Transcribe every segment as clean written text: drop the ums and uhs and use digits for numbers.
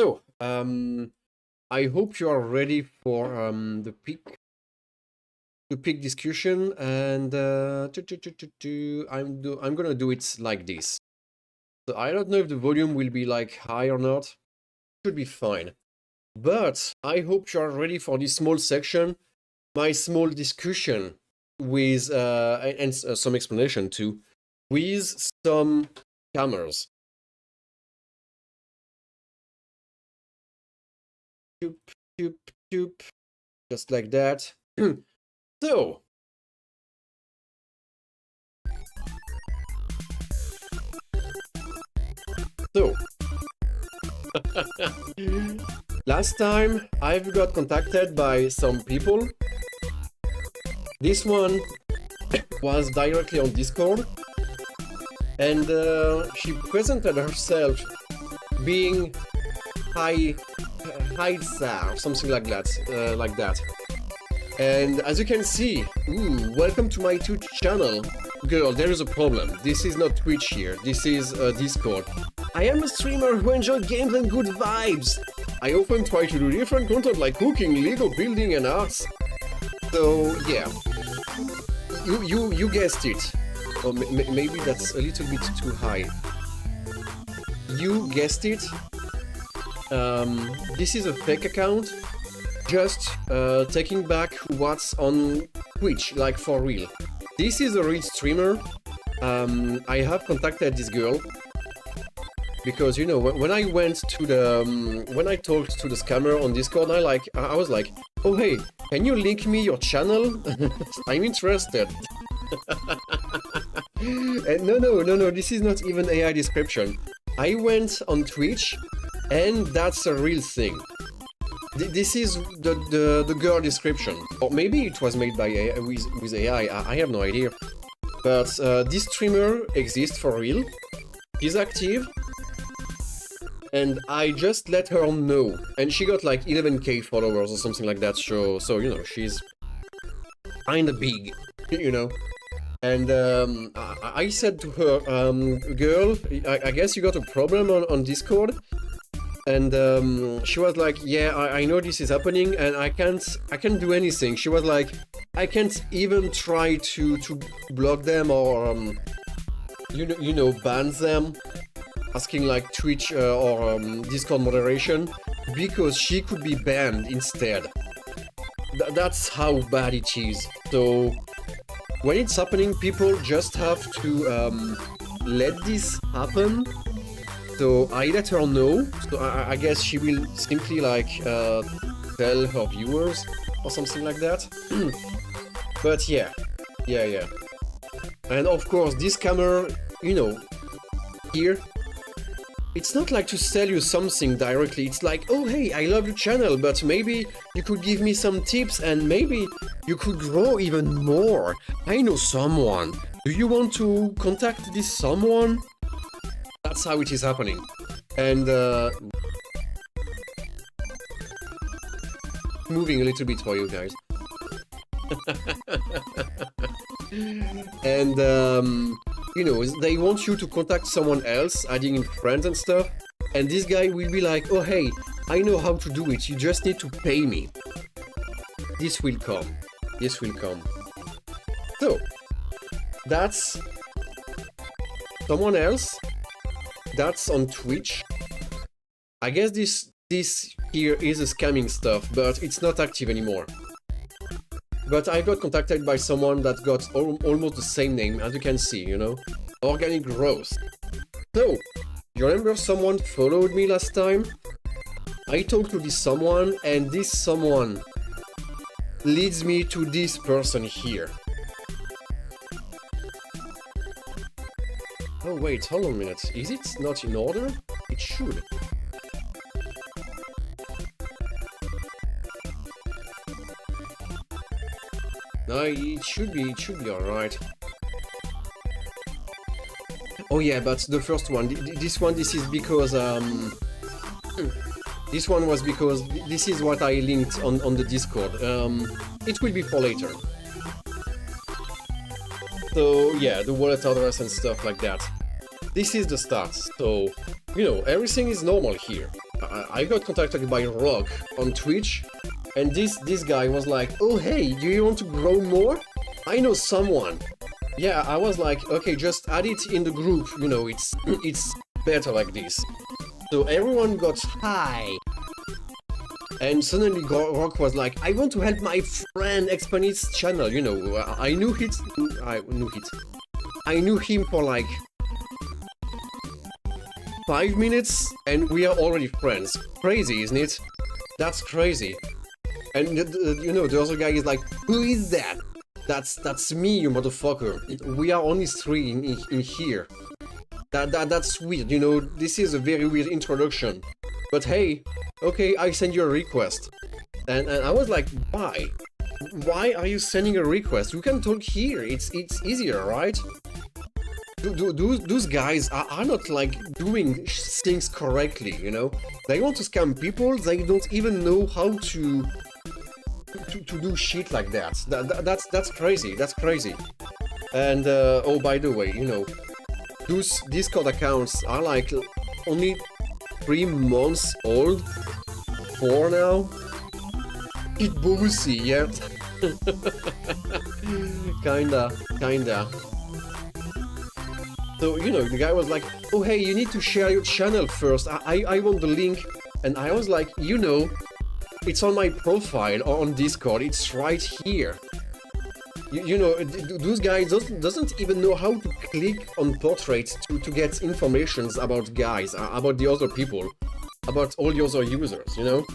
So, I hope you are ready for the peak discussion, and I'm gonna do it like this. So I don't know if the volume will be like high or not. Should be fine. But I hope you are ready for this small section, my small discussion with and some explanation too, with some cameras. Choop, choop, choop. Just like that. So, last time I've got contacted by some people. This one was directly on Discord, and she presented herself being Haidsa or something like that. And as you can see, welcome to my Twitch channel. Girl, there is a problem. This is not Twitch here. This is Discord. I am a streamer who enjoys games and good vibes. I often try to do different content like cooking, Lego building, and arts. So yeah, you guessed it. Or maybe that's a little bit too high. You guessed it. This is a fake account. Just taking back what's on Twitch, like for real. This is a real streamer. I have contacted this girl because, you know, when I went to the when I talked to the scammer on Discord, I was like, oh hey, can you link me your channel? I'm interested. And no, this is not even AI description. I went on Twitch, and that's a real thing. This is the girl description, or maybe it was made by AI, with AI. I have no idea. But this streamer exists for real. He's active, and I just let her know, and she got like 11k followers or something like that. So you know, she's kinda big, you know. And I said to her, girl, I guess you got a problem on Discord. And she was like, yeah, I know this is happening, and I can't do anything. She was like, I can't even try to block them or you know, ban them, asking like Twitch or Discord moderation, because she could be banned instead. That's how bad it is. So when it's happening, people just have to let this happen. So I let her know, so I guess she will simply like tell her viewers or something like that. But yeah. And of course, this scammer, you know, here, it's not like to sell you something directly. It's like, oh hey, I love your channel, but maybe you could give me some tips and maybe you could grow even more. I know someone. Do you want to contact this someone? That's how it is happening. And moving a little bit for you guys. And you know, they want you to contact someone else, adding in friends and stuff, and this guy will be like, oh hey, I know how to do it, you just need to pay me. This will come. So that's someone else. That's on Twitch. I guess this here is a scamming stuff, but it's not active anymore. But I got contacted by someone that got almost the same name, as you can see, you know? Organic growth. So, you remember someone followed me last time? I talked to this someone, and this someone leads me to this person here. Oh wait, hold on a minute. Is it not in order? It should. No, it should be alright. Oh yeah, but the first one, this is because, this one was because this is what I linked on the Discord. It will be for later. So yeah, the wallet address and stuff like that. This is the start, so, you know, everything is normal here. I got contacted by Rock on Twitch, and this guy was like, oh hey, do you want to grow more? I know someone. Yeah, I was like, okay, just add it in the group, you know, it's better like this. So everyone got high. And suddenly Rock was like, I want to help my friend expand his channel, you know. I knew him for like 5 minutes, and we are already friends. Crazy, isn't it? That's crazy. And you know, the other guy is like, who is that? That's me, you motherfucker. We are only 3 in here. That's weird, you know. This is a very weird introduction. But hey, okay, I send you a request. And I was like, why? Why are you sending a request? You can talk here, it's easier, right? Those guys are not like doing things correctly, you know? They want to scam people, they don't even know how to do shit like that. That's crazy, that's crazy. And oh, by the way, you know, those Discord accounts are like only 3 months old, 4 now. It's boosy, yeah. kinda. So, you know, the guy was like, oh hey, you need to share your channel first, I want the link. And I was like, you know, it's on my profile or on Discord, it's right here. You know, those guys doesn't even know how to click on portraits to get informations about guys, about the other people, about all the other users, you know?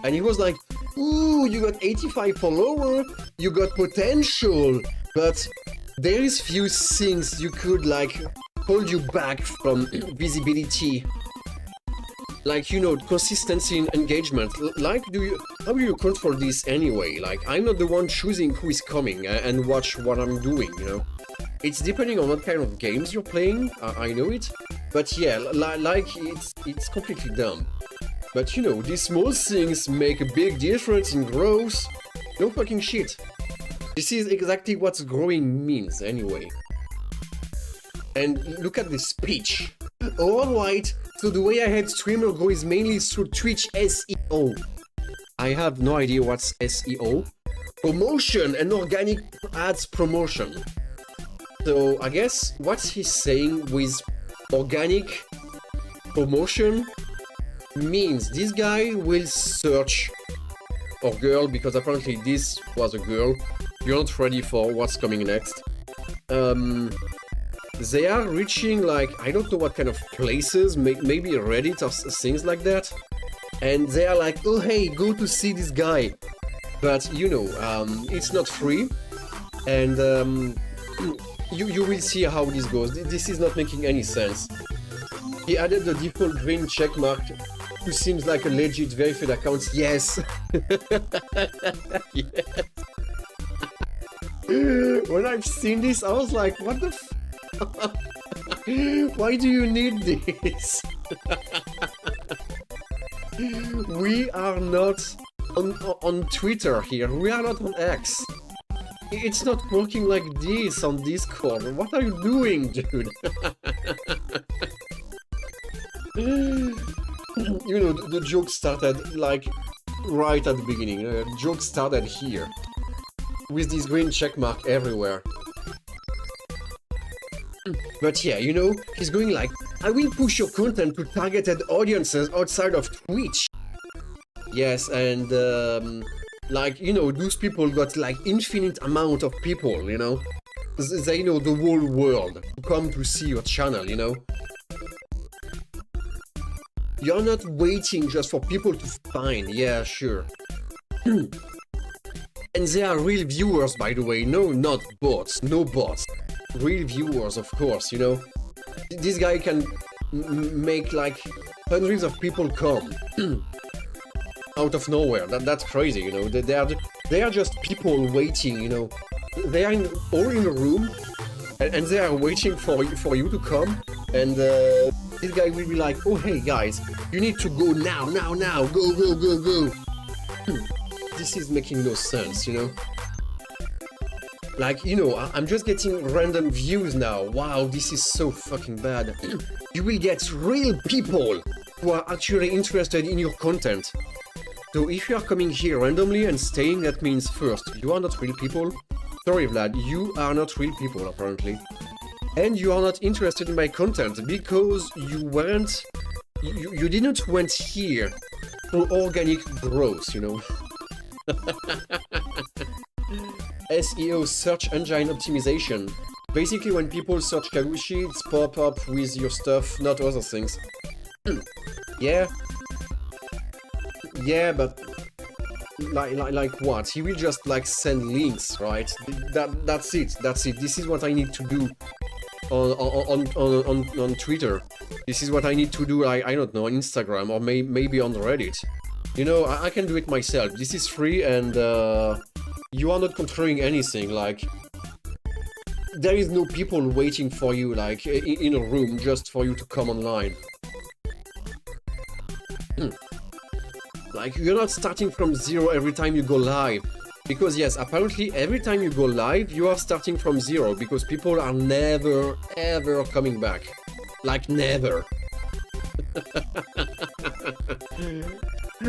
And he was like, ooh, you got 85 followers, you got potential, but there is few things you could like hold you back from visibility. Like, you know, consistency in engagement. Like, how do you control this anyway? Like, I'm not the one choosing who is coming and watch what I'm doing, you know? It's depending on what kind of games you're playing, I know it. But yeah, like, it's completely dumb. But you know, these small things make a big difference in growth. No fucking shit. This is exactly what growing means, anyway. And look at this speech. Alright, so the way I had streamer grow is mainly through Twitch SEO. I have no idea what's SEO. Promotion and organic ads promotion. So I guess what he's saying with organic promotion means this guy will search, or girl, because apparently this was a girl. You're not ready for what's coming next. They are reaching like, I don't know what kind of places, maybe Reddit or things like that. And they are like, oh hey, go to see this guy. But you know, it's not free. And you will see how this goes. This is not making any sense. He added the default green checkmark, who seems like a legit verified account. Yes! Yes! When I've seen this, I was like, what the f... Why do you need this? We are not on Twitter here, we are not on X. It's not working like this on Discord. What are you doing, dude? You know, the joke started like right at the beginning. The joke started here. With this green checkmark everywhere. But yeah, you know, he's going like, I will push your content to targeted audiences outside of Twitch. Yes, and like, you know, those people got like infinite amount of people, you know? They know the whole world to come to see your channel, you know? You're not waiting just for people to find, yeah, sure. And they are real viewers, by the way, no, not bots, no bots. Real viewers, of course, you know? This guy can make like hundreds of people come out of nowhere. That's crazy, you know? They are just people waiting, you know? They are all in a room and they are waiting for you to come, and this guy will be like, oh hey guys, you need to go now, go. This is making no sense, you know? Like, you know, I'm just getting random views now. Wow, this is so fucking bad. You will get real people who are actually interested in your content. So if you are coming here randomly and staying, that means first, you are not real people. Sorry, Vlad, you are not real people, apparently. And you are not interested in my content because you weren't... You didn't went here for organic growth, you know. SEO, search engine optimization. Basically, when people search Kaguchi, it's pop up with your stuff, not other things. Yeah. Yeah, but like what? He will just like send links, right? That's it. That's it. This is what I need to do on Twitter. This is what I need to do. I don't know, on Instagram or maybe on Reddit. You know, I can do it myself. This is free, and you are not controlling anything. Like, there is no people waiting for you, like in a room just for you to come online. Like, you're not starting from zero every time you go live. Because yes, apparently every time you go live, you are starting from zero, because people are never, ever coming back. Like, never.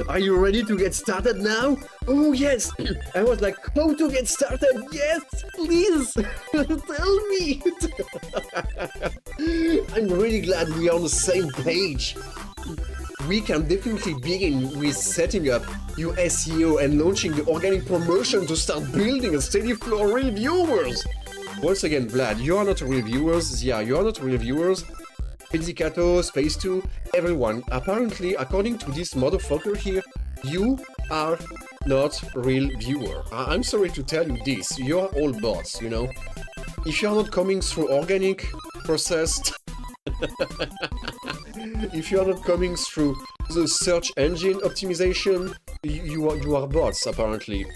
Are you ready to get started now? Oh yes! I was like, how to get started? Yes, please! Tell me! I'm really glad we are on the same page. We can definitely begin with setting up your SEO and launching the organic promotion to start building a steady flow of real viewers. Once again, Vlad, you are not real viewers. Yeah, you are not real viewers. Pizzicato, Space 2, everyone. Apparently, according to this motherfucker here, you are not real viewer. I'm sorry to tell you this. You are all bots, you know. If you are not coming through organic, processed... If you are not coming through the search engine optimization, you are bots, apparently.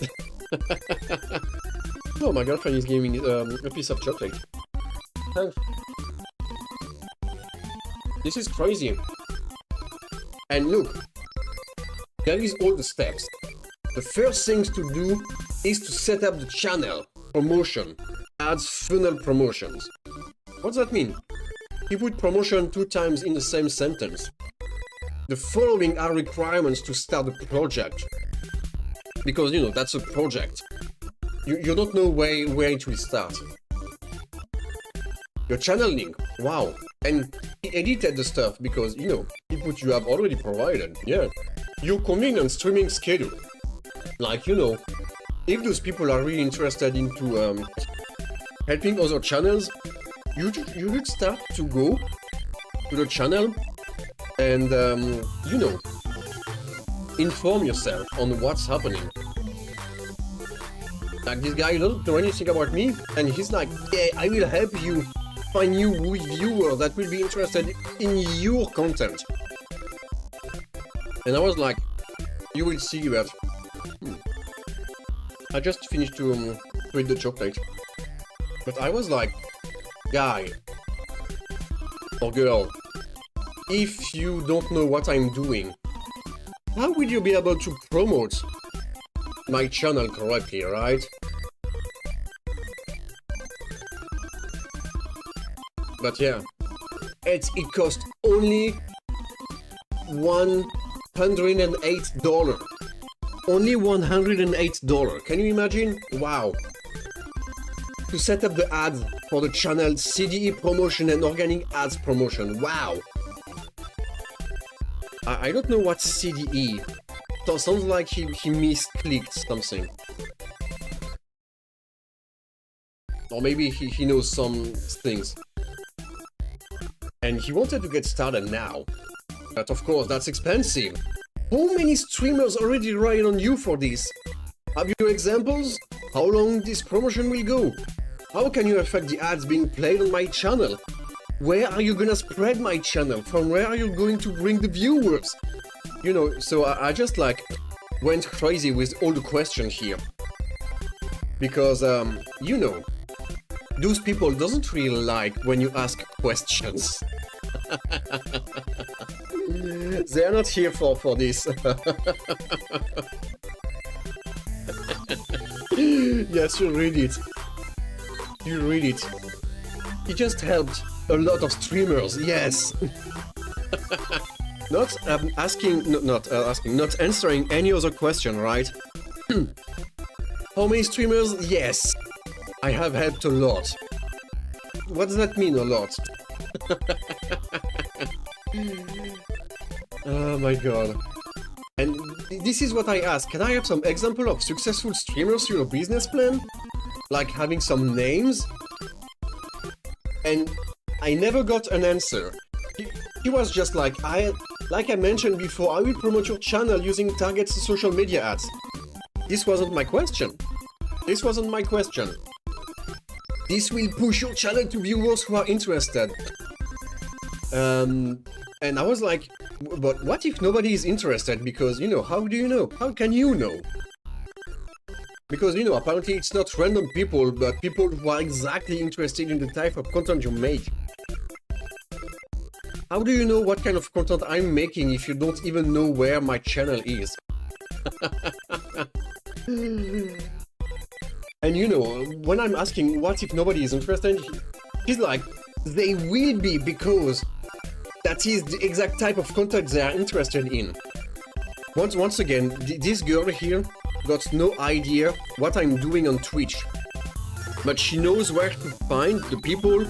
Oh, my girlfriend is giving me a piece of chocolate. Thanks. This is crazy. And look, there is all the steps. The first thing to do is to set up the channel promotion, ads, funnel promotions. What's that mean? You put promotion 2 times in the same sentence. The following are requirements to start a project. Because, you know, that's a project. You don't know where it will start. Your channel link, wow. And he edited the stuff because, you know, input you have already provided, yeah. Your convenient streaming schedule. Like, you know, if those people are really interested into helping other channels, you should start to go to the channel and, you know, inform yourself on what's happening. Like, this guy doesn't know anything about me, and he's like, yeah, I will help you find new viewers that will be interested in your content. And I was like, you will see that. I just finished to eat the chocolate. But I was like, guy or girl, if you don't know what I'm doing, how will you be able to promote my channel correctly, right? But yeah, it cost only $108. Only $108. Can you imagine? Wow. To set up the ads for the channel, CDE promotion and organic ads promotion. Wow. I don't know what CDE. So sounds like he misclicked something. Or maybe he knows some things. And he wanted to get started now. But of course, that's expensive. How many streamers already rely on you for this? Have you examples? How long this promotion will go? How can you affect the ads being played on my channel? Where are you gonna spread my channel? From where are you going to bring the viewers? You know, so I just like went crazy with all the questions here. Because, you know, those people doesn't really like when you ask questions. They are not here for this. Yes, you read it. You read it. It just helped a lot of streamers, yes. not not answering any other question, right? How many streamers? Yes, I have helped a lot. What does that mean, a lot? Oh my god. And this is what I ask. Can I have some example of successful streamers through your business plan? Like having some names? And I never got an answer. He was just like I mentioned before, I will promote your channel using targeted social media ads. This wasn't my question. This wasn't my question. This will push your channel to viewers who are interested. And I was like, but what if nobody is interested? Because, you know, how do you know? How can you know? Because, you know, apparently it's not random people, but people who are exactly interested in the type of content you make. How do you know what kind of content I'm making if you don't even know where my channel is? And you know, when I'm asking what if nobody is interested, he's like, they will be because that is the exact type of content they are interested in. Once again, this girl here got no idea what I'm doing on Twitch. But she knows where to find the people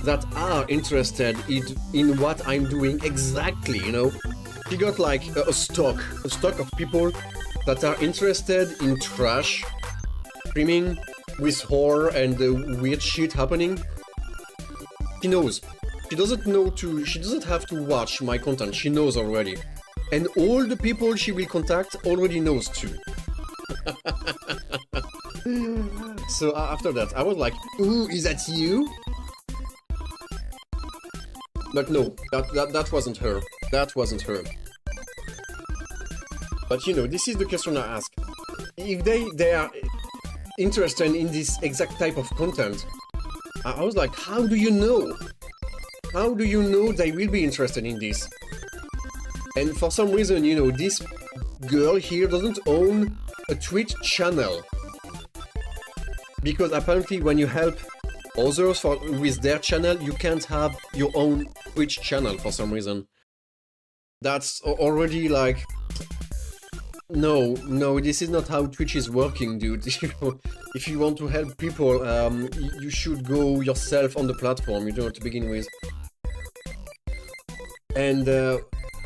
that are interested in what I'm doing exactly, you know? She got like a stock of people that are interested in trash, streaming with horror and weird shit happening. She knows. She doesn't have to watch my content, she knows already. And all the people she will contact already knows too. So after that, I was like, ooh, is that you? But no, that wasn't her. That wasn't her. But you know, this is the question I ask. If they are interested in this exact type of content, I was like, how do you know? How do you know they will be interested in this? And for some reason, you know, this girl here doesn't own a Twitch channel. Because apparently when you help others with their channel, you can't have your own Twitch channel for some reason. That's already like... No, this is not how Twitch is working, dude. If you want to help people, you should go yourself on the platform, you know, to begin with. And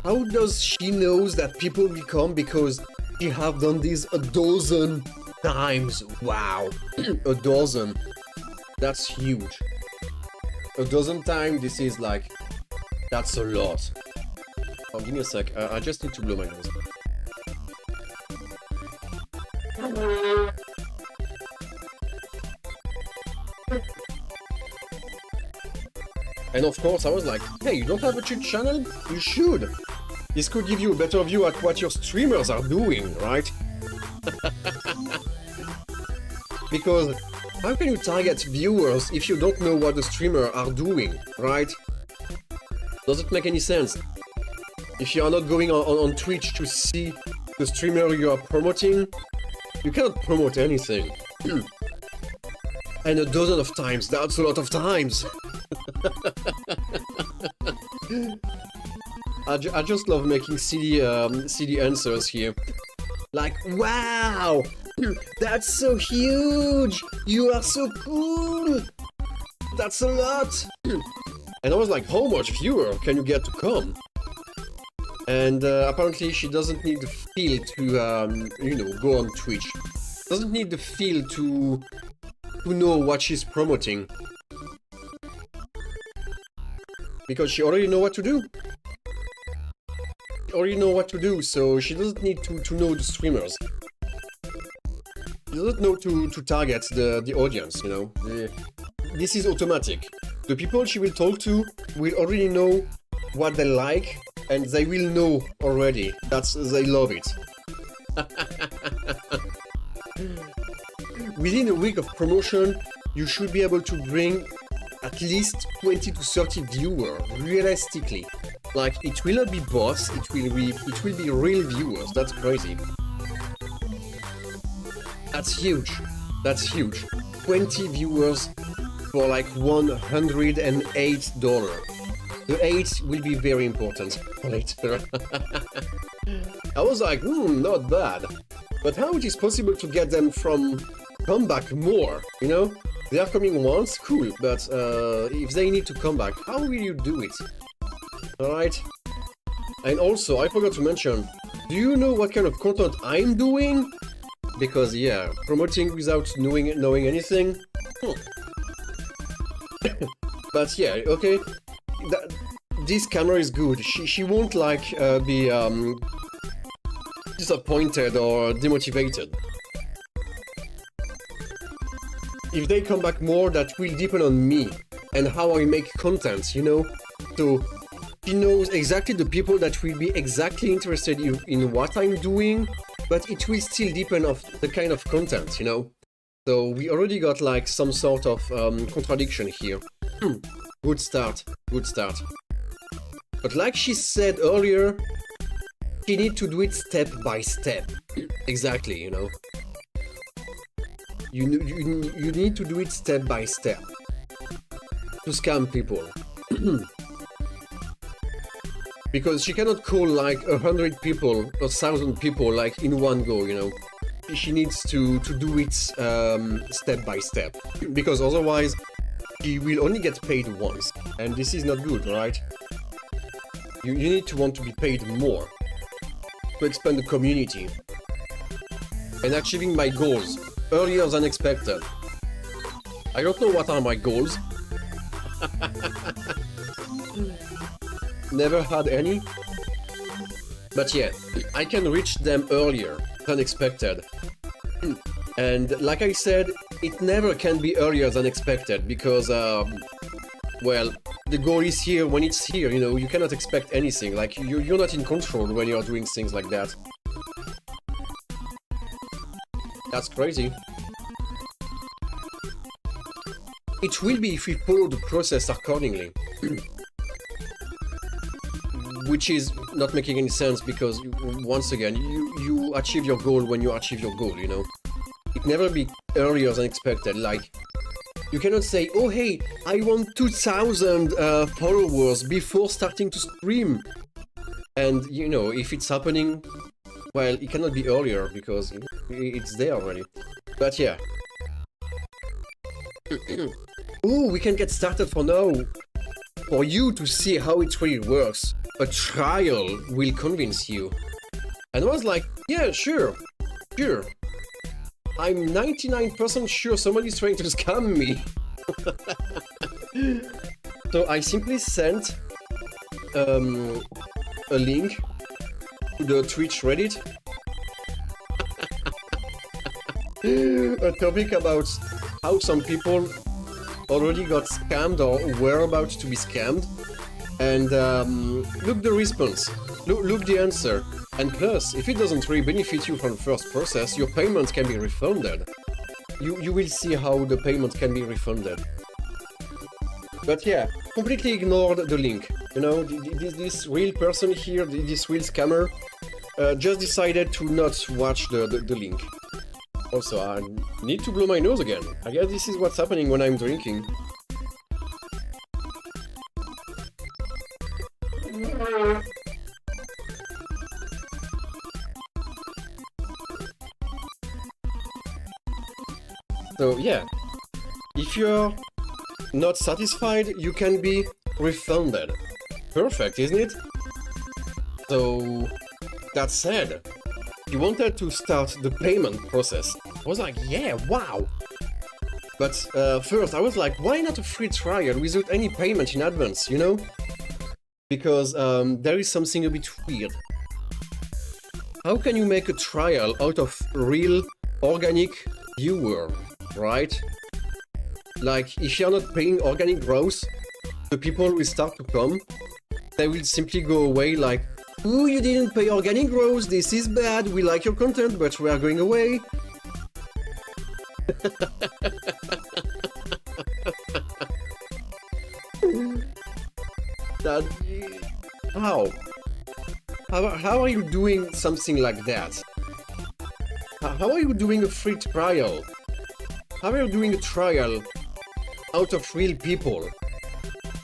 how does she knows that people will come? Because she have done this a dozen times. Wow, a dozen. That's huge. A dozen times, this is like, that's a lot. Oh, give me a sec, I just need to blow my nose. And of course I was like, hey, you don't have a Twitch channel? You should! This could give you a better view at what your streamers are doing, right? Because how can you target viewers if you don't know what the streamer are doing, right? Doesn't make any sense. If you are not going on Twitch to see the streamer you are promoting, you cannot promote anything. And a dozen of times, that's a lot of times! I just love making silly answers here. Like, wow! That's so huge! You are so cool! That's a lot! And I was like, how much viewer can you get to come? And apparently she doesn't need the feel to, you know, go on Twitch. Doesn't need the feel to know what she's promoting. Because she already know what to do. She already know what to do, so she doesn't need to know the streamers. She doesn't know to target the audience, you know. This is automatic. The people she will talk to will already know what they like, and they will know already that they love it. Within a week of promotion, you should be able to bring at least 20 to 30 viewers, realistically. Like, it will not be bots, it will be real viewers. That's crazy. That's huge. That's huge. 20 viewers for like $108. The 8 will be very important later. I was like, not bad. But how it is possible to get them from come back more, you know? They are coming once, cool, but if they need to come back, how will you do it? Alright? And also, I forgot to mention, do you know what kind of content I'm doing? Because, yeah, promoting without knowing anything. But yeah, okay. This camera is good. She won't like be disappointed or demotivated. If they come back more, that will depend on me and how I make content, you know? So she knows exactly the people that will be exactly interested in what I'm doing, but it will still depend on the kind of content, you know? So we already got like some sort of contradiction here. Good start, good start. But like she said earlier, she need to do it step by step. Exactly, you know. You need to do it step by step to scam people. Because she cannot call like 100 people, 1,000 people like in one go, you know. She needs to do it step by step. Because otherwise, she will only get paid once. And this is not good, right? You need to want to be paid more to expand the community and achieving my goals earlier than expected. I don't know what are my goals. Never had any. But yeah, I can reach them earlier than expected. And like I said, it never can be earlier than expected because, well, the goal is here when it's here, you know, you cannot expect anything, like you're not in control when you're doing things like that. That's crazy. It will be if we follow the process accordingly. Which is not making any sense because, once again, you achieve your goal when you achieve your goal, you know. It never be earlier than expected, like, you cannot say, oh hey, I want 2,000 followers before starting to stream. And, you know, if it's happening, well, it cannot be earlier because it's there already. But yeah. Ooh, we can get started for now. For you to see how it really works, a trial will convince you. And I was like, yeah, sure. I'm 99% sure somebody's trying to scam me. So I simply sent a link to the Twitch Reddit. A topic about how some people already got scammed or were about to be scammed. And look the response, look the answer. And plus, if it doesn't really benefit you from the first process, your payment can be refunded. You will see how the payment can be refunded. But yeah, completely ignored the link. You know, this real person here, this real scammer, just decided to not watch the link. Also, I need to blow my nose again. I guess this is what's happening when I'm drinking. So yeah, if you're not satisfied, you can be refunded. Perfect, isn't it? So, that said, he wanted to start the payment process. I was like, yeah, wow! But first, I was like, why not a free trial without any payment in advance, you know? Because there is something a bit weird. How can you make a trial out of real, organic viewer, right? Like, if you're not paying organic growth, the people will start to come. They will simply go away like, ooh, you didn't pay organic growth, this is bad, we like your content, but we are going away. That... How? How are you doing something like that? How are you doing a free trial? How are you doing a trial out of real people?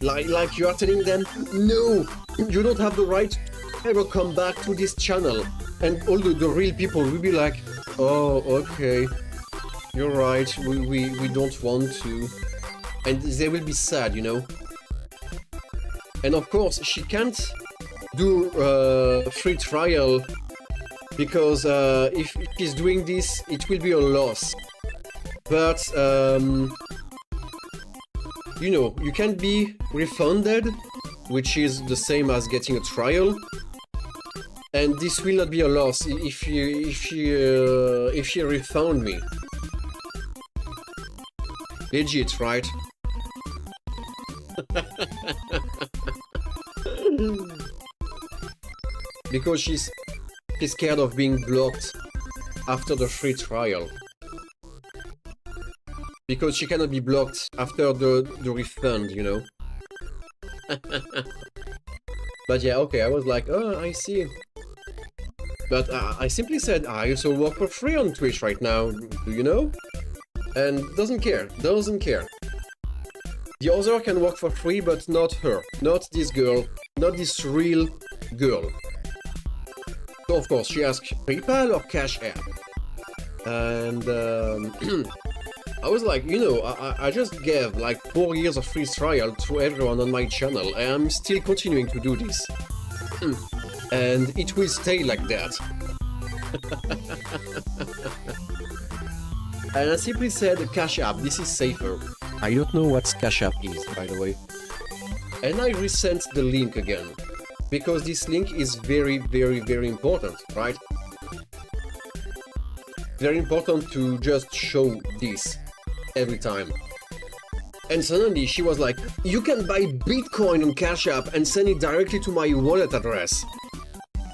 Like you are telling them, no, you don't have the right to ever come back to this channel. And all the real people will be like, oh, okay, you're right, we don't want to. And they will be sad, you know. And of course, she can't do free trial because if she's doing this, it will be a loss. But you know, you can be refunded, which is the same as getting a trial, and this will not be a loss if she refund me. Legit, right? Because she's scared of being blocked after the free trial. Because she cannot be blocked after the refund, you know. But yeah, okay, I was like, oh, I see. But I simply said, I also work for free on Twitch right now, do you know? And doesn't care. The other can work for free, but not her. Not this girl. Not this real girl. So of course, she asked PayPal or Cash App. And I was like, you know, I just gave like 4 years of free trial to everyone on my channel, and I'm still continuing to do this. And it will stay like that. And I simply said Cash App, this is safer. I don't know what Cash App is, by the way. And I resent the link again. Because this link is very, very, very important, right? Very important to just show this every time. And suddenly she was like, you can buy Bitcoin on Cash App and send it directly to my wallet address.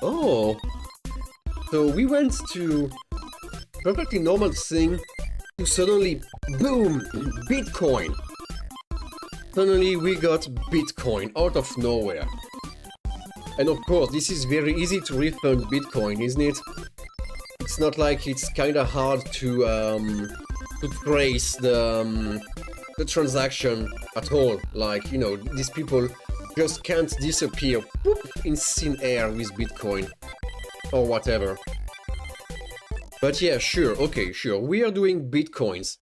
Oh. So we went to perfectly normal thing to suddenly, boom, Bitcoin. Suddenly we got Bitcoin out of nowhere. And of course, this is very easy to refund Bitcoin, isn't it? It's not like it's kind of hard to trace the transaction at all. Like, you know, these people just can't disappear whoop, in thin air with Bitcoin or whatever. But yeah, sure, okay, sure, we are doing Bitcoins.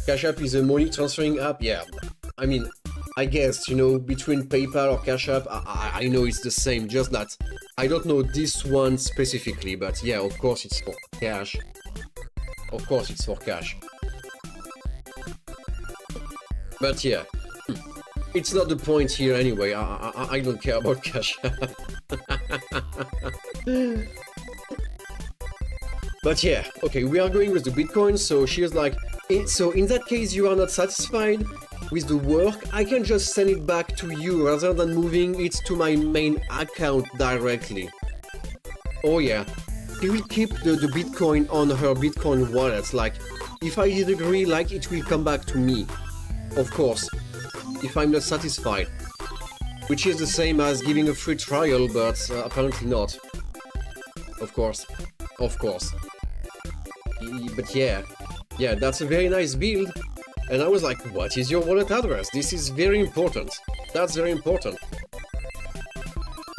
Cash App is a money transferring app, yeah. I mean, I guess, you know, between PayPal or Cash App, I know it's the same, just that I don't know this one specifically, but yeah, of course it's for cash. Of course it's for cash. But yeah, it's not the point here anyway, I don't care about Cash App. But yeah, okay, we are going with the Bitcoin, so she was like, so in that case you are not satisfied with the work, I can just send it back to you rather than moving it to my main account directly. Oh yeah, she will keep the Bitcoin on her Bitcoin wallet, like, if I disagree, like, it will come back to me. Of course, if I'm not satisfied. Which is the same as giving a free trial, but apparently not. Of course. Of course. But yeah, that's a very nice build. And I was like, what is your wallet address? This is very important. That's very important.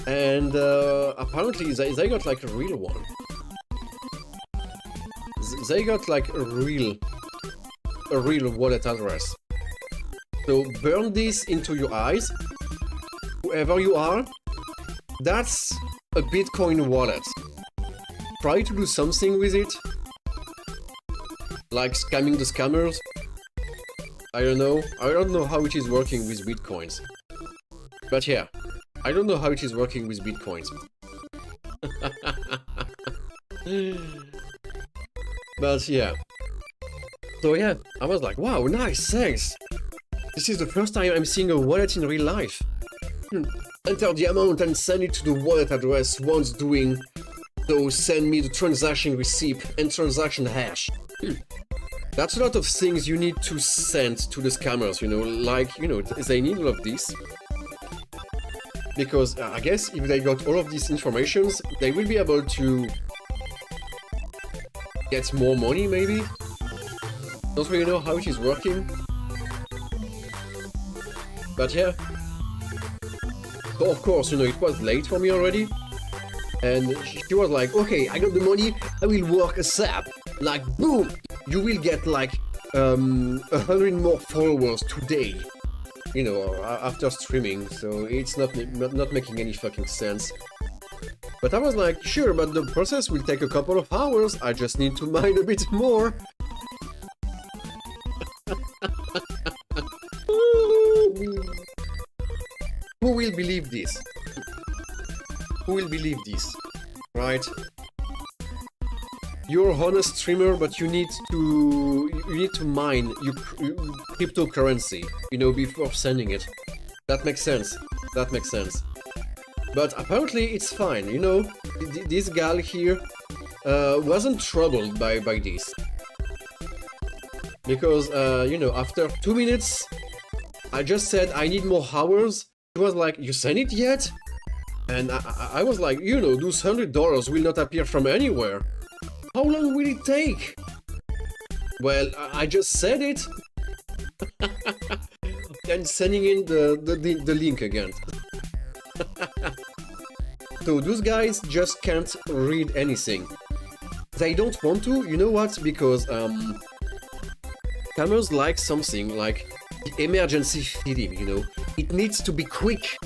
And apparently they got like a real one. They got like a real wallet address. So burn this into your eyes. Whoever you are, that's a Bitcoin wallet. Try to do something with it. Like scamming the scammers. I don't know how it is working with Bitcoins. But yeah, I don't know how it is working with Bitcoins. But yeah. So yeah, I was like, wow, nice, thanks. This is the first time I'm seeing a wallet in real life. Enter the amount and send it to the wallet address once doing so. Send me the transaction receipt and transaction hash. That's a lot of things you need to send to the scammers, you know, like, you know, they need all of this. Because I guess if they got all of these informations, they will be able to get more money, maybe? Don't really know how it is working. But yeah. So of course, you know, it was late for me already. And she was like, okay, I got the money, I will work ASAP. Like, boom! You will get like 100 more followers today. You know, after streaming, so it's not making any fucking sense. But I was like, sure, but the process will take a couple of hours, I just need to mine a bit more. Who will believe this? Who will believe this? Right? You're a honest streamer, but you need to mine your cryptocurrency, you know, before sending it. That makes sense. That makes sense. But apparently it's fine, you know. This gal here wasn't troubled by this. Because, you know, after 2 minutes, I just said I need more hours. She was like, you sent it yet? And I was like, you know, those $100 will not appear from anywhere. How long will it take? Well, I just said it. And sending in the link again. So those guys just can't read anything. They don't want to, you know what? Because scammers like something like the emergency feeding, you know. It needs to be quick,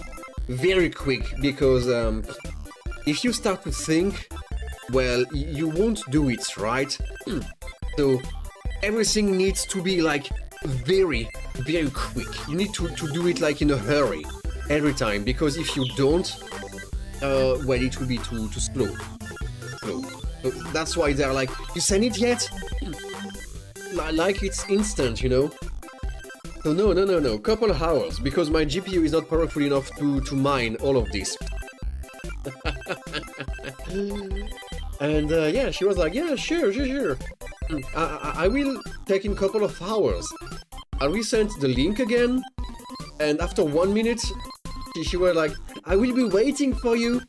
very quick, because if you start to think, well, you won't do it, right? So everything needs to be like very, very quick. You need to do it like in a hurry every time, because if you don't, well, it will be too slow. So that's why they're like, you sent it yet? Like it's instant, you know? So no, couple of hours, because my GPU is not powerful enough to mine all of this. And yeah, she was like, yeah, sure. I will take in couple of hours. I resent the link again, and after 1 minute, she was like, I will be waiting for you.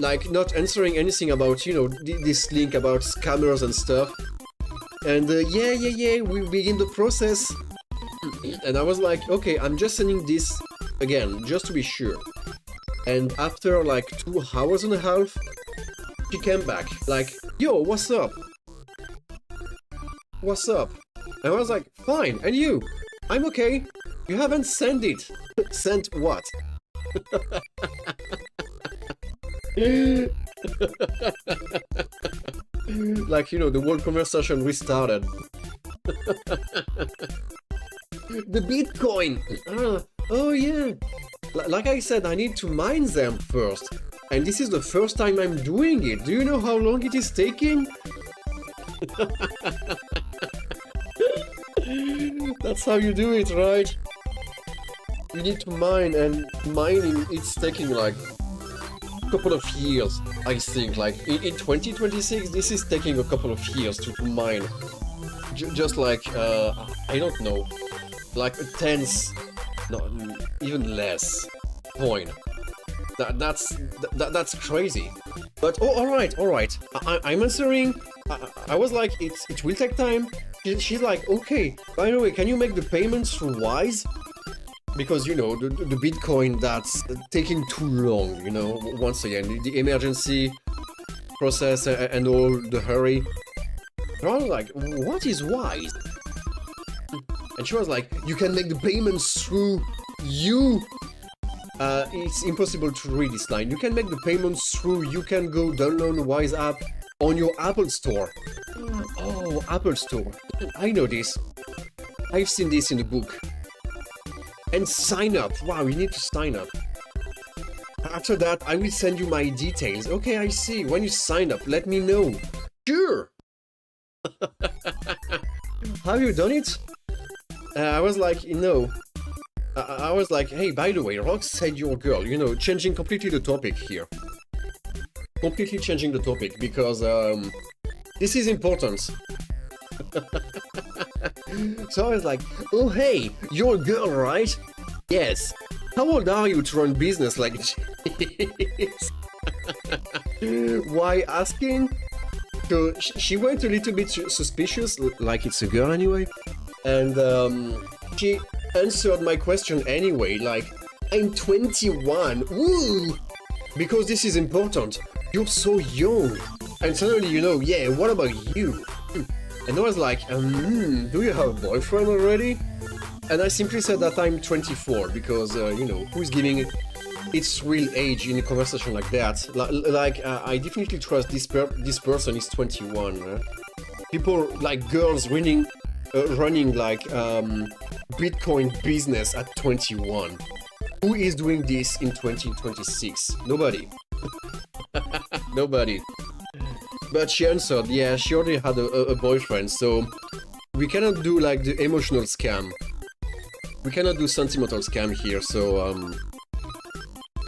Like, not answering anything about, you know, this link about scammers and stuff. And yeah, we begin the process. And I was like, okay, I'm just sending this again, just to be sure. And after like 2 hours and a half, she came back, like, yo, what's up? What's up? And I was like, fine, and you? I'm okay. You haven't sent it. Sent what? Like, you know, the whole conversation restarted. The Bitcoin! Oh yeah! Like I said, I need to mine them first. And this is the first time I'm doing it. Do you know how long it is taking? That's how you do it, right? You need to mine, and mining, it's taking like a couple of years, I think. Like, in 2026, this is taking a couple of years to mine. Just like, I don't know, like a tenth, no, even less, point. That's crazy. But oh, all right. I'm answering. I was like, it will take time. She's like, okay. By the way, can you make the payments through Wise? Because, you know, the Bitcoin, that's taking too long. You know, once again, the emergency process and all the hurry. And I was like, what is Wise? And she was like, you can make the payments through you. It's impossible to read this line. You can make the payments through, you can go download the Wise app on your Apple Store. Oh, Apple Store. I know this. I've seen this in the book. And sign up. Wow, you need to sign up. After that, I will send you my details. Okay, I see. When you sign up, let me know. Sure. Have you done it? I was like, no. I was like, hey, by the way, Rox said you're a girl, you know, changing completely the topic here. Completely changing the topic, because this is important. So I was like, oh hey, you're a girl, right? Yes. How old are you to run business like this? Why asking? So she went a little bit suspicious, like it's a girl anyway. And answered my question anyway, like, I'm 21, woo! Because this is important. You're so young. And suddenly, you know, yeah, what about you? And I was like, do you have a boyfriend already? And I simply said that I'm 24, because, you know, who's giving its real age in a conversation like that? I definitely trust this person is 21. People, like girls running like Bitcoin business at 21. Who is doing this in 2026? Nobody. Nobody. But she answered, yeah, she already had a boyfriend, so we cannot do like the emotional scam. We cannot do sentimental scam here, so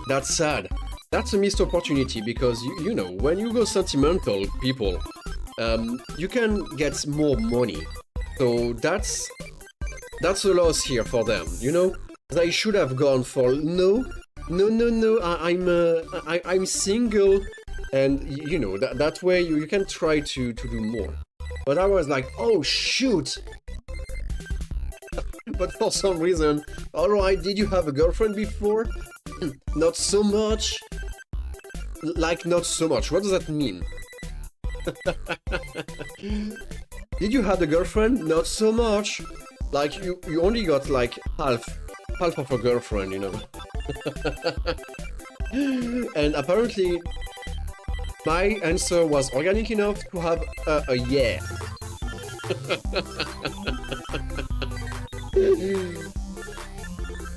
that's sad. That's a missed opportunity because, you know, when you go sentimental, people, you can get more money. So that's a loss here for them, you know? They should have gone for, no, I'm single, and, you know, that way you can try to do more. But I was like, oh, shoot! But for some reason, alright, did you have a girlfriend before? Not so much. Like, not so much. What does that mean? Did you have a girlfriend? Not so much. Like, you only got like half of a girlfriend, you know. And apparently, my answer was organic enough to have a yeah.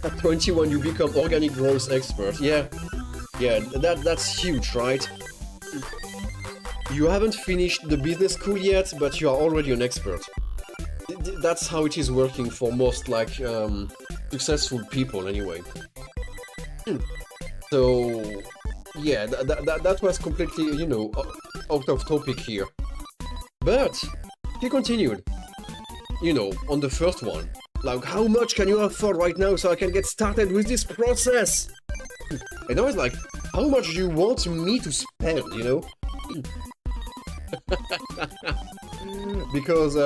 At 21 you become organic growth expert. Yeah, that's huge, right? You haven't finished the business school yet, but you are already an expert. That's how it is working for most, like, successful people anyway. So yeah, that was completely, you know, out of topic here. But he continued, you know, on the first one. Like, how much can you afford right now so I can get started with this process? And I was like, how much do you want me to spend, you know? Because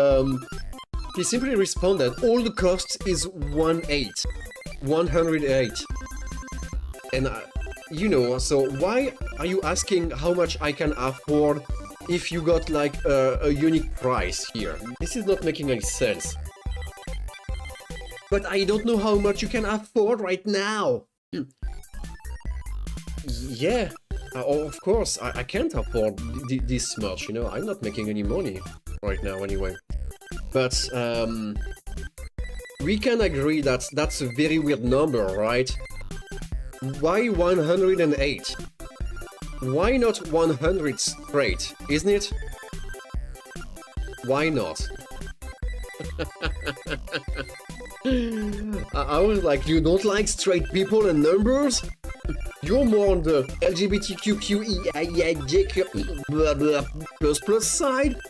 he simply responded, all the cost is 108. And, you know, so why are you asking how much I can afford if you got, like, a unique price here? This is not making any sense. But I don't know how much you can afford right now. Yeah, of course, I can't afford this much, you know, I'm not making any money right now anyway. But we can agree that that's a very weird number, right? Why 108? Why not 100 straight, isn't it? Why not? I was like, you don't like straight people and numbers? You're more on the LGBTQQEIJ blah blah plus side?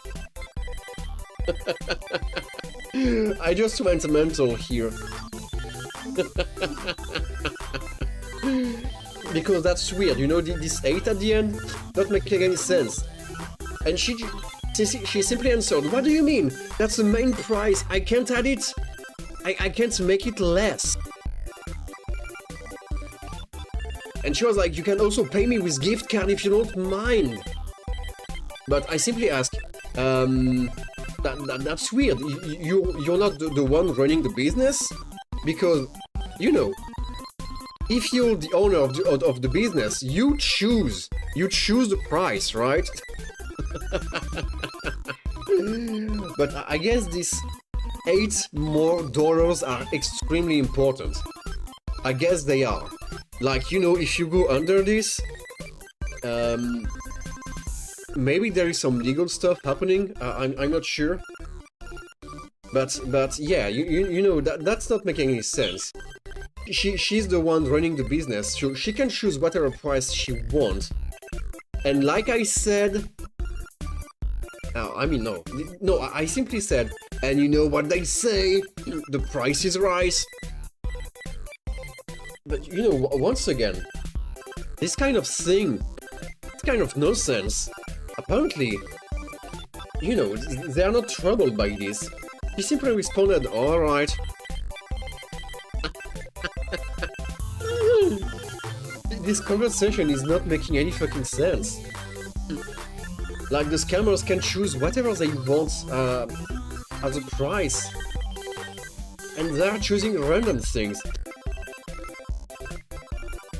I just went mental here. Because that's weird, you know, this 8 at the end? Not making any sense. And she simply answered, what do you mean? That's the main price, I can't add it. I can't make it less. And she was like, you can also pay me with gift card if you don't mind. But I simply asked, that's weird. You're not the one running the business? Because, you know, if you're the owner of the business, you choose the price, right? But I guess this $8 more are extremely important. I guess they are. Like, you know, if you go under this, maybe there is some legal stuff happening. I'm not sure. But yeah, you know, that's not making any sense. She's the one running the business, so she can choose whatever price she wants. And like I said, I mean, no, I simply said, and you know what they say, the price is right. But, you know, once again, this kind of thing, this kind of nonsense, apparently, you know, they are not troubled by this. He simply responded, alright. this conversation is not making any fucking sense. Like, the scammers can choose whatever they want as a price. And they're choosing random things.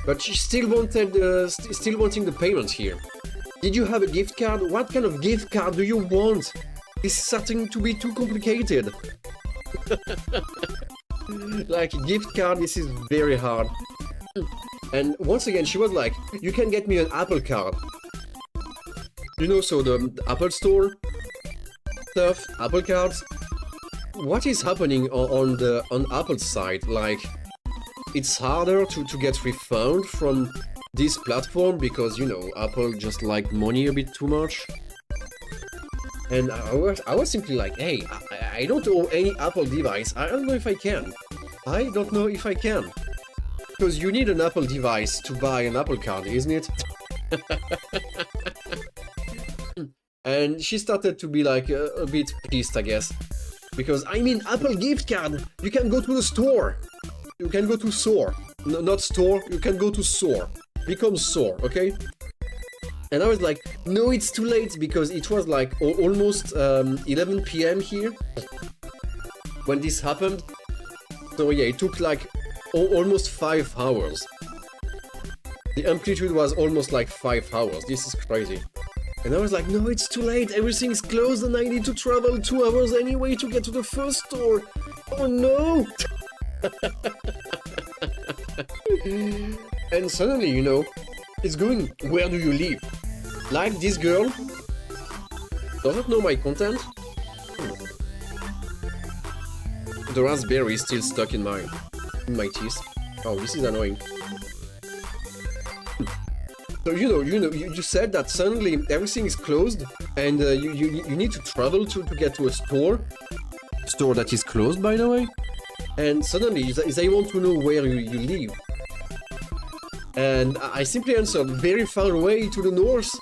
But she still wanted, still wanting the payment here. Did you have a gift card? What kind of gift card do you want? It's starting to be too complicated. Like, gift card, this is very hard. And once again, she was like, you can get me an Apple card. You know, so the Apple Store stuff, Apple cards. What is happening on Apple's side? Like, it's harder to get refund from this platform because, you know, Apple just like money a bit too much. And I was simply like, hey, I don't own any Apple device. I don't know if I can. I don't know if I can. Because you need an Apple device to buy an Apple card, isn't it? And she started to be like a bit pissed, I guess. Because, I mean, Apple gift card, you can go to the store. You can go to store. No, not store, you can go to store. Become store, okay? And I was like, no, it's too late, because it was like almost 11 PM here when this happened. So yeah, it took like almost 5 hours. The amplitude was almost like 5 hours. This is crazy. And I was like, no, it's too late, everything is closed and I need to travel 2 hours anyway to get to the first store. Oh no! And suddenly, you know, it's going, where do you live? Like, this girl doesn't know my content. The raspberry is still stuck in my teeth. Oh, this is annoying. So, you said that suddenly everything is closed and you need to travel to get to a store that is closed, by the way. And suddenly they want to know where you live. And I simply answered, very far away to the north.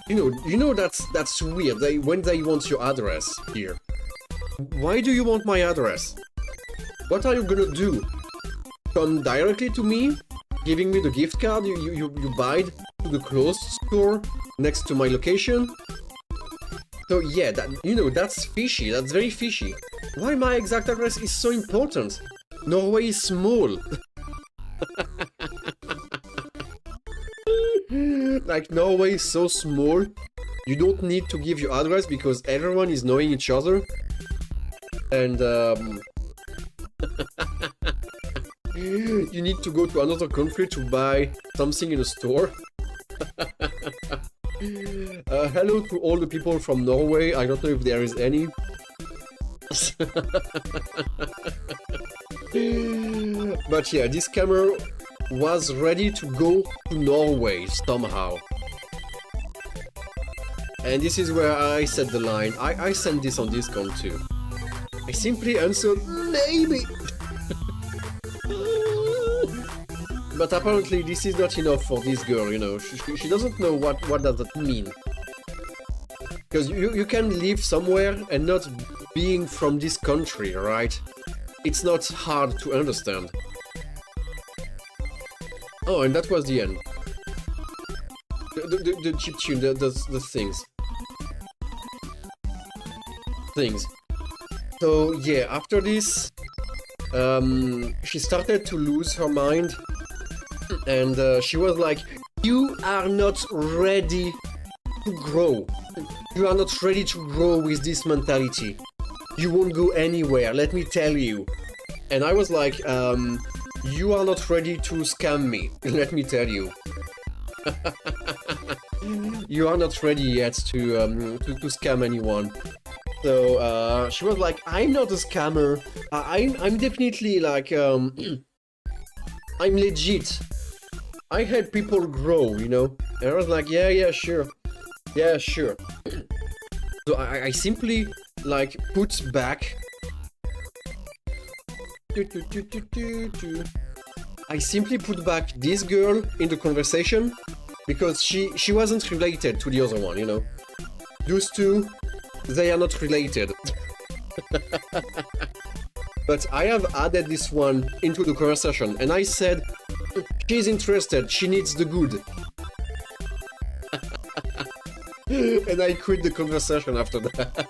You know that's weird. When they want your address here. Why do you want my address? What are you gonna do? Come directly to me, giving me the gift card you buy to the closed store next to my location? So yeah, that's fishy. That's very fishy. Why my exact address is so important? Norway is small. Like, Norway is so small, you don't need to give your address because everyone is knowing each other. And you need to go to another country to buy something in a store. Hello to all the people from Norway, I don't know if there is any. But yeah, this camera was ready to go to Norway somehow. And this is where I set the line. I sent this on Discord too. I simply answered, maybe! But apparently this is not enough for this girl, you know. She doesn't know what does that mean. Because you can live somewhere and not being from this country, right? It's not hard to understand. Oh, and that was the end. The chiptune, the things. So yeah, after this, she started to lose her mind, and she was like, "You are not ready to grow. You are not ready to grow with this mentality. You won't go anywhere, let me tell you." And I was like, you are not ready to scam me, let me tell you. You are not ready yet to scam anyone. So she was like, I'm not a scammer. I'm definitely like, I'm legit. I help people grow, you know. And I was like, yeah, sure. Yeah, sure. So I simply like put back. I simply put back this girl in the conversation because she wasn't related to the other one, you know. Those two, they are not related. But I have added this one into the conversation and I said, She's interested, she needs the good. And I quit the conversation after that.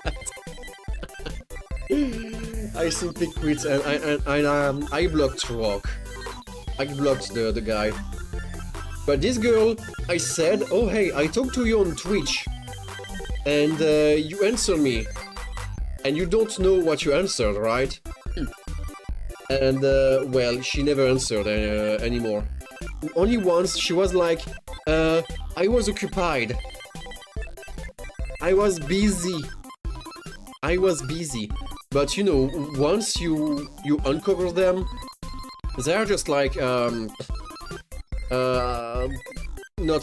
I simply quit and I blocked Rock. I blocked the guy. But this girl, I said, oh hey, I talked to you on Twitch. And you answered me. And you don't know what you answered, right? And well, she never answered anymore. Only once she was like, I was occupied. I was busy. But you know, once you uncover them, they're just like not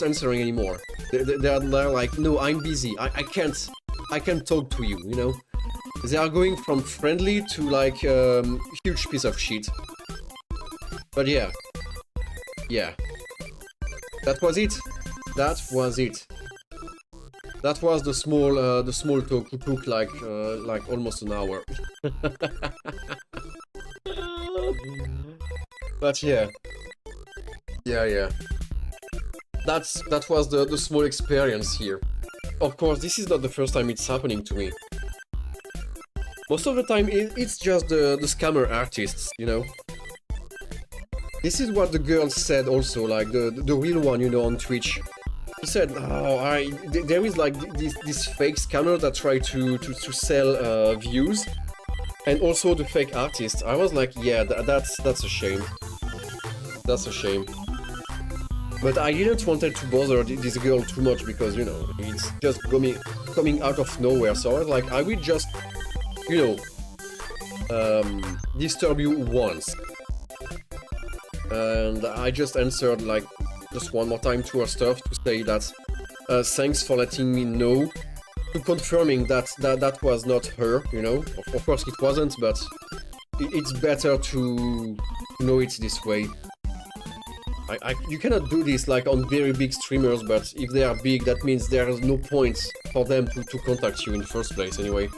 answering anymore. They're like, no, I'm busy. I can't talk to you. You know, they are going from friendly to like huge piece of shit. But yeah, that was it. That was the small talk. It took like almost an hour. But yeah. That was the small experience here. Of course, this is not the first time it's happening to me. Most of the time, it's just the scammer artists, you know. This is what the girl said also, like the real one, you know, on Twitch. He said, oh, there is like this fake scammer that try to sell views, and also the fake artist. I was like, yeah, that's a shame. That's a shame. But I didn't wanted to bother this girl too much because, you know, it's just coming out of nowhere. So I was like, I will just, you know, disturb you once. And I just answered like just one more time to her stuff to say that thanks for letting me know, to confirming that was not her, you know. Of course it wasn't, but it's better to know it this way. You cannot do this like on very big streamers, but if they are big, that means there is no point for them to contact you in the first place anyway.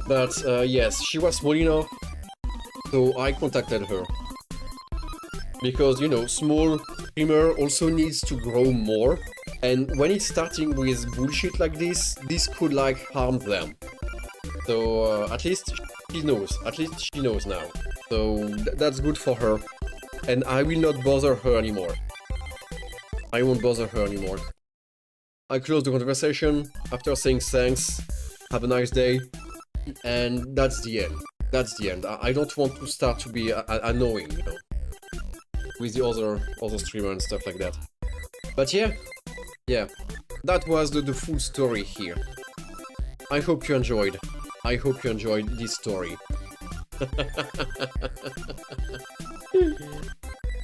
But yes, she was small enough, so I contacted her. Because, you know, small streamer also needs to grow more, and when it's starting with bullshit like this could like harm them. So at least she knows now. So that's good for her. And I will not bother her anymore. I won't bother her anymore. I close the conversation after saying thanks, have a nice day, and that's the end. That's the end. I don't want to start to be annoying, you know, with the other streamer and stuff like that. But yeah, that was the full story here. I hope you enjoyed. I hope you enjoyed this story.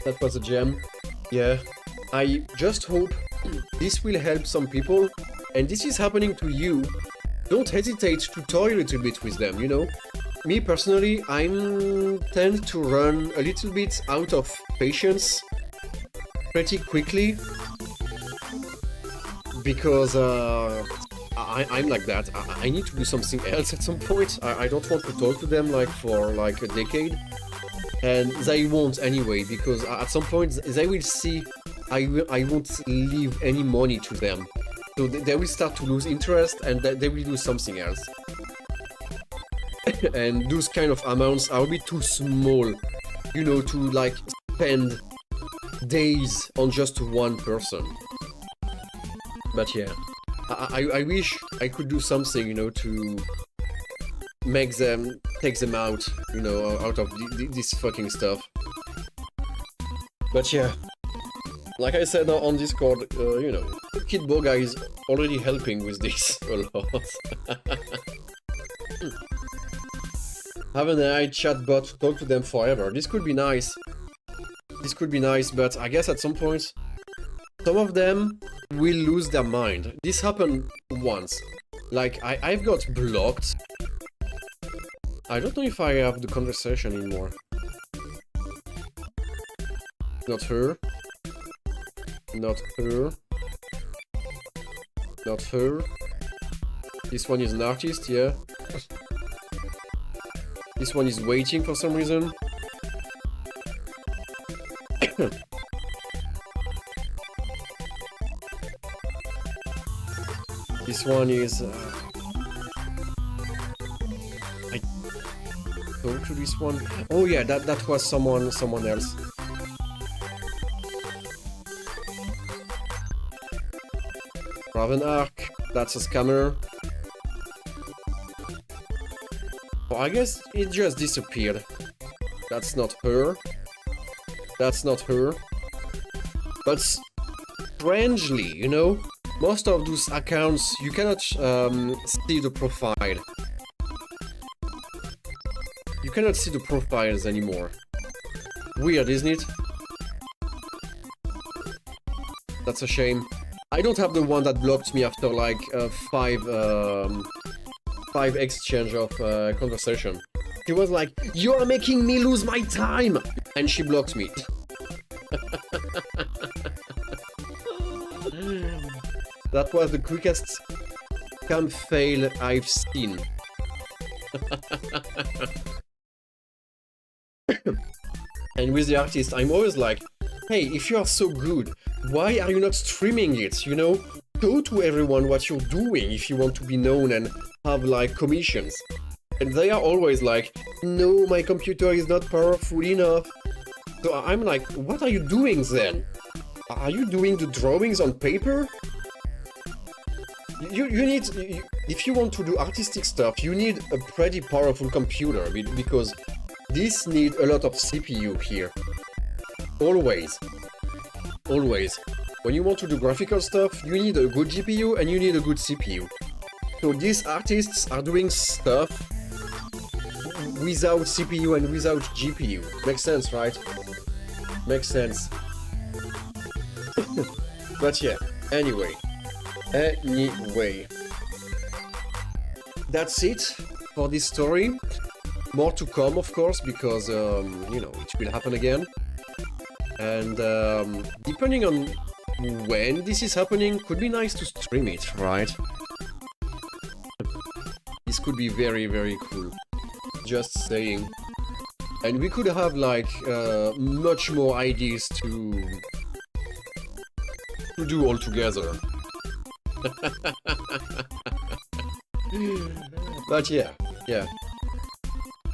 That was a gem. Yeah, I just hope this will help some people, and this is happening to you. Don't hesitate to toy a little bit with them, you know? Me personally, I tend to run a little bit out of patience pretty quickly, because I'm like that. I need to do something else at some point. I don't want to talk to them like for like a decade. And they won't anyway, because at some point they will see I won't leave any money to them. So they will start to lose interest and they will do something else. And those kind of amounts are a bit too small, you know, to like spend days on just one person. But yeah, I wish I could do something, you know, to take them out, you know, out of this fucking stuff. But yeah, like I said on Discord, you know, Kid Boga is already helping with this a lot. Have an AI chatbot to talk to them forever. This could be nice. This could be nice, but I guess at some point, some of them will lose their mind. This happened once. Like, I've got blocked. I don't know if I have the conversation anymore. Not her. Not her. Not her. This one is an artist, yeah. This one is waiting for some reason. This one is... I talked to this one. Oh yeah, that was someone else. Raven Arc, that's a scammer. Oh, I guess it just disappeared. That's not her. That's not her. But strangely, you know, most of those accounts, you cannot see the profile. You cannot see the profiles anymore. Weird, isn't it? That's a shame. I don't have the one that blocked me after like five exchange of conversation. She was like, "You are making me lose my time," and she blocked me. That was the quickest cam fail I've seen. And with the artist, I'm always like, hey, if you are so good, why are you not streaming it, you know? Show to everyone what you're doing if you want to be known and have, like, commissions. And they are always like, no, my computer is not powerful enough. So I'm like, what are you doing then? Are you doing the drawings on paper? You need, if you want to do artistic stuff, you need a pretty powerful computer, because this needs a lot of CPU here. Always. Always. When you want to do graphical stuff, you need a good GPU and you need a good CPU. So these artists are doing stuff without CPU and without GPU. Makes sense, right? Makes sense. But yeah, anyway. That's it for this story. More to come, of course, because, you know, it will happen again. And depending on when this is happening, could be nice to stream it, right? This could be very, very cool. Just saying. And we could have, like, much more ideas to do all together. But yeah.